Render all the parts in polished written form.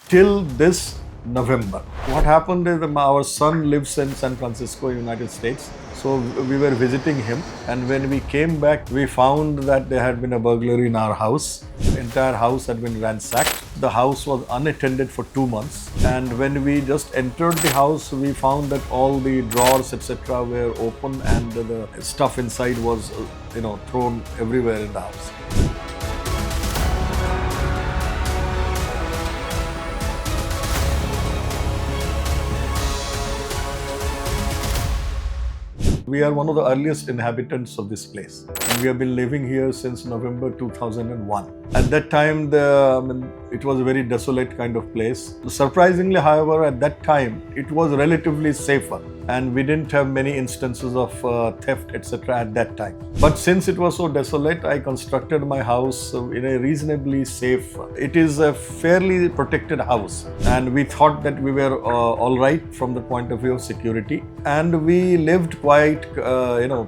till this November. What happened is our son lives in San Francisco, United States. So we were visiting him, and when we came back, we found that there had been a burglary in our house. The entire house had been ransacked. The house was unattended for 2 months, and when we just entered the house, we found that all the drawers, etc., were open, and the stuff inside was, thrown everywhere in the house. We are one of the earliest inhabitants of this place, and we have been living here since November 2001. At that time, it was a very desolate kind of place. Surprisingly, however, at that time, it was relatively safer, and we didn't have many instances of theft, etc. at that time. But since it was so desolate, I constructed my house in a reasonably safe. It is a fairly protected house, and we thought that we were all right from the point of view of security, and we lived quite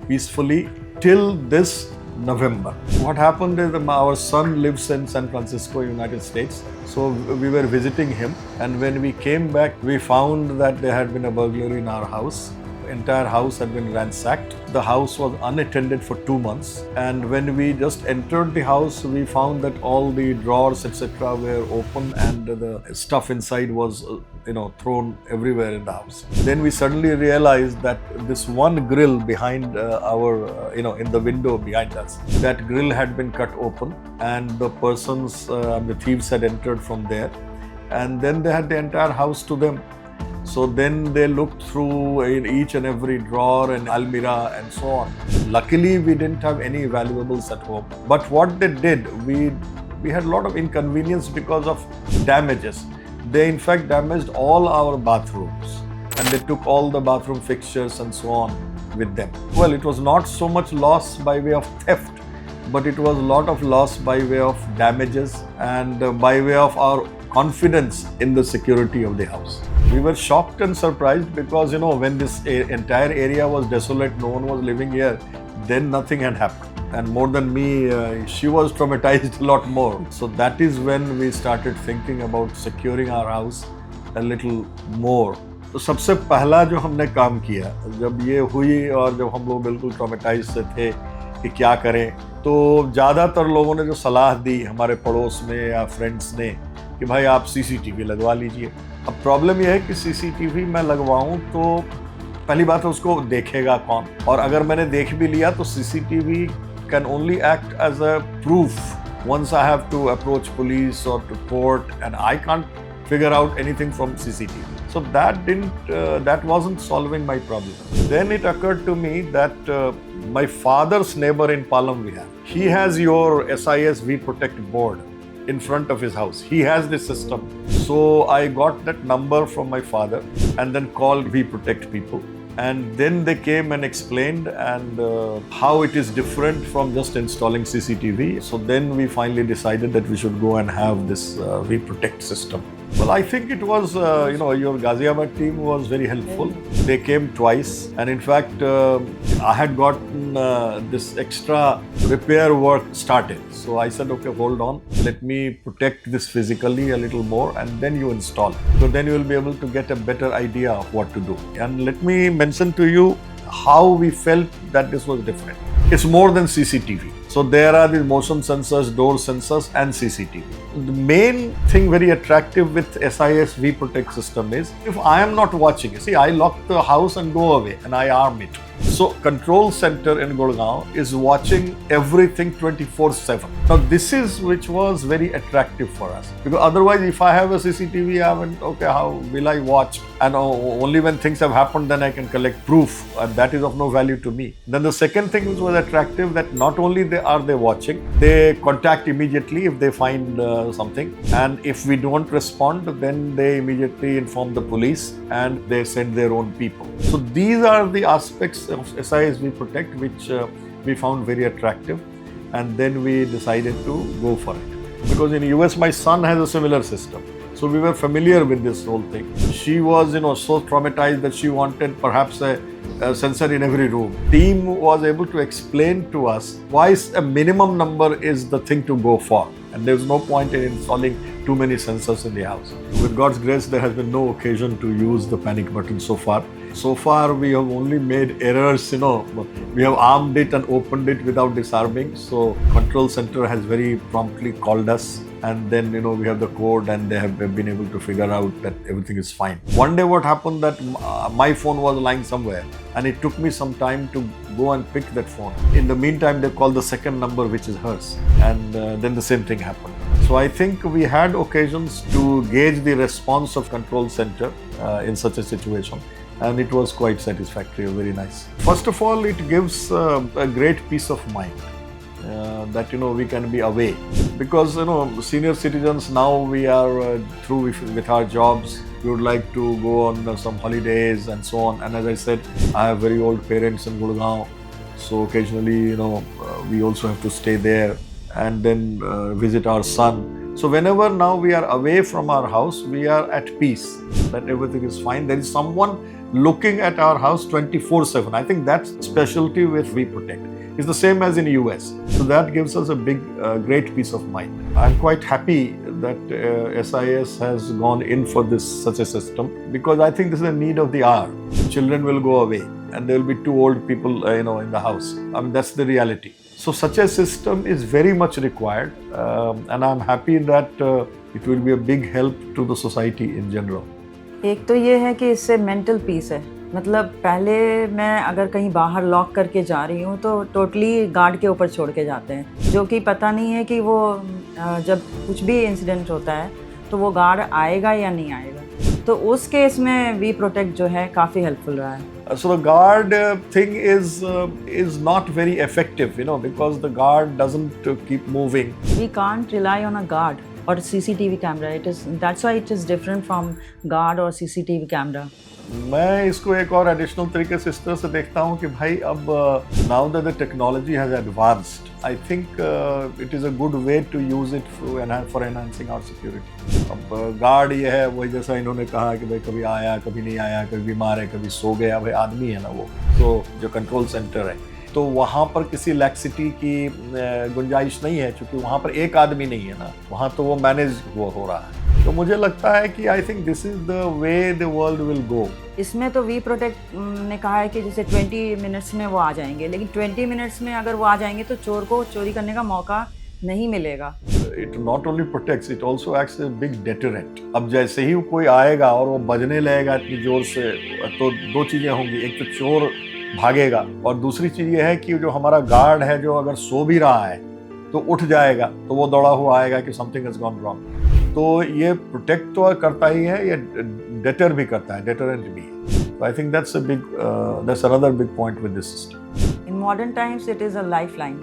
peacefully till this November. What happened is our son lives in San Francisco, United States. So we were visiting him, and when we came back, we found that there had been a burglary in our house. The entire house had been ransacked. The house was unattended for 2 months, and when we just entered the house, we found that all the drawers, etc., were open, and the stuff inside was thrown everywhere in the house. Then we suddenly realized that this one grill behind in the window behind us, that grill had been cut open, and the thieves had entered from there, and then they had the entire house to them. So then they looked through each and every drawer and almirah and so on. Luckily, we didn't have any valuables at home. But what they did, we had a lot of inconvenience because of damages. They in fact damaged all our bathrooms, and they took all the bathroom fixtures and so on with them. Well, it was not so much loss by way of theft, but it was a lot of loss by way of damages and by way of our confidence in the security of the house. We were shocked and surprised because, when this entire area was desolate, no one was living here, then nothing had happened. And more than me, she was traumatized a lot more. So that is when we started thinking about securing our house a little more. तो सबसे पहला जो हमने काम किया जब ये हुई और जब हम लोग बिल्कुल ट्रॉमेटाइज से थे कि क्या करें, तो ज़्यादातर लोगों ने जो सलाह दी हमारे पड़ोस में या फ्रेंड्स ने कि भाई आप सीसीटीवी लगवा लीजिए। अब प्रॉब्लम यह है कि सीसीटीवी मैं लगवाऊं तो पहली बात है उसको देखेगा कौन, और अगर मैंने देख भी लिया तो CCTV can only act as a proof once I have to approach police or to court, and I can't figure out anything from CCTV. So that wasn't solving my problem. Then it occurred to me that my father's neighbor in Palam Vihar, he has your SIS VProtect board in front of his house. He has this system. So I got that number from my father and then called VProtect people. And then they came and explained how it is different from just installing CCTV. So then we finally decided that we should go and have this VProtect system. Well, I think it was, your Ghaziabad team was very helpful. They came twice, and in fact, I had gotten this extra repair work started. So I said, okay, hold on, let me protect this physically a little more, and then you install. So then you will be able to get a better idea of what to do. And let me mention to you how we felt that this was different. It's more than CCTV. So there are the motion sensors, door sensors, and CCTV. The main thing very attractive with SIS VProtect system is if I am not watching, I lock the house and go away and I arm it. So control center in Gurgaon is watching everything 24/7. Now this is which was very attractive for us, because otherwise if I have a CCTV, how will I watch? And only when things have happened then I can collect proof, and that is of no value to me. Then the second thing which was attractive, that not only are they watching, they contact immediately if they find something, and if we don't respond, then they immediately inform the police and they send their own people. So these are the aspects of SIS VProtect which we found very attractive, and then we decided to go for it. Because in US my son has a similar system, so we were familiar with this whole thing. She was so traumatized that she wanted perhaps a sensor in every room. Team was able to explain to us why a minimum number is the thing to go for, and there's no point in installing too many sensors in the house. With God's grace, there has been no occasion to use the panic button so far. So far, we have only made errors, we have armed it and opened it without disarming. So control center has very promptly called us, and then, we have the code, and they have been able to figure out that everything is fine. One day what happened that my phone was lying somewhere, and it took me some time to go and pick that phone. In the meantime, they called the second number, which is hers, and then the same thing happened. So I think we had occasions to gauge the response of control center in such a situation, and it was quite satisfactory, very nice. First of all, it gives a great peace of mind that we can be away, because senior citizens now, we are through with our jobs. We would like to go on some holidays and so on, and as I said, I have very old parents in Gurgaon, so occasionally we also have to stay there and then visit our son. So whenever now we are away from our house, we are at peace that everything is fine. There is someone looking at our house 24/7. I think that's specialty with VProtect. It's the same as in US. So that gives us a big, great peace of mind. I'm quite happy that SIS has gone in for such a system, because I think this is a need of the hour. Children will go away, and there will be two old people, in the house. I mean, that's the reality. So such a system is very much required, and I'm happy that it will be a big help to the society in general. एक तो ये है कि इससे mental peace है, मतलब पहले मैं अगर कहीं बाहर लॉक करके जा रही हूँ तो टोटली गार्ड के ऊपर छोड़ के जाते हैं, जो कि पता नहीं है कि वो जब कुछ भी इंसिडेंट होता है तो वो गार्ड आएगा या नहीं आएगा। तो उस केस में वी प्रोटेक्ट जो है काफ़ी हेल्पफुल रहा है। So the guard thing is not very effective, because the guard doesn't keep moving. We can't rely on a guard or CCTV camera. That's why it is different from guard or CCTV camera. मैं इसको एक और additional तरीके से इस तरह से देखता हूँ कि भाई, अब now that the technology has advanced, I think it is a good way to use it for enhancing our security. अब गार्ड ये है, वही जैसा इन्होंने कहा कि भाई कभी आया, कभी नहीं आया, कभी बीमार है, कभी सो गया, भाई आदमी है ना वो। तो जो कंट्रोल सेंटर है, तो वहाँ पर किसी लैक्सिटी की गुंजाइश नहीं है, क्योंकि वहाँ पर एक आदमी नहीं है ना, वहाँ तो वो मैनेज हो रहा है। तो मुझे लगता है कि I think this is the way the world will go. इसमें तो वी प्रोटेक्ट ने कहा है कि जैसे 20 मिनट्स में वो आ जाएंगे, लेकिन 20 मिनट्स में अगर वो आ जाएंगे तो चोर को चोरी करने का मौका नहीं मिलेगा। It not only protects, it also acts as a big deterrent. अब जैसे ही कोई आएगा और वो बजने लगेगा इतनी जोर से, तो दो चीजें होंगी, एक तो चोर भागेगा, और दूसरी चीज ये है कि जो हमारा गार्ड है, जो अगर सो भी रहा है तो उठ जाएगा, तो वो दौड़ा हुआ आएगा कि समथिंग हैज गॉन रॉन्ग। तो ये प्रोटेक्ट तो करता ही है, ये डेटर भी करता है, डेटरेंट भी है। I think that's another big point with this system. In modern times, it is a lifeline.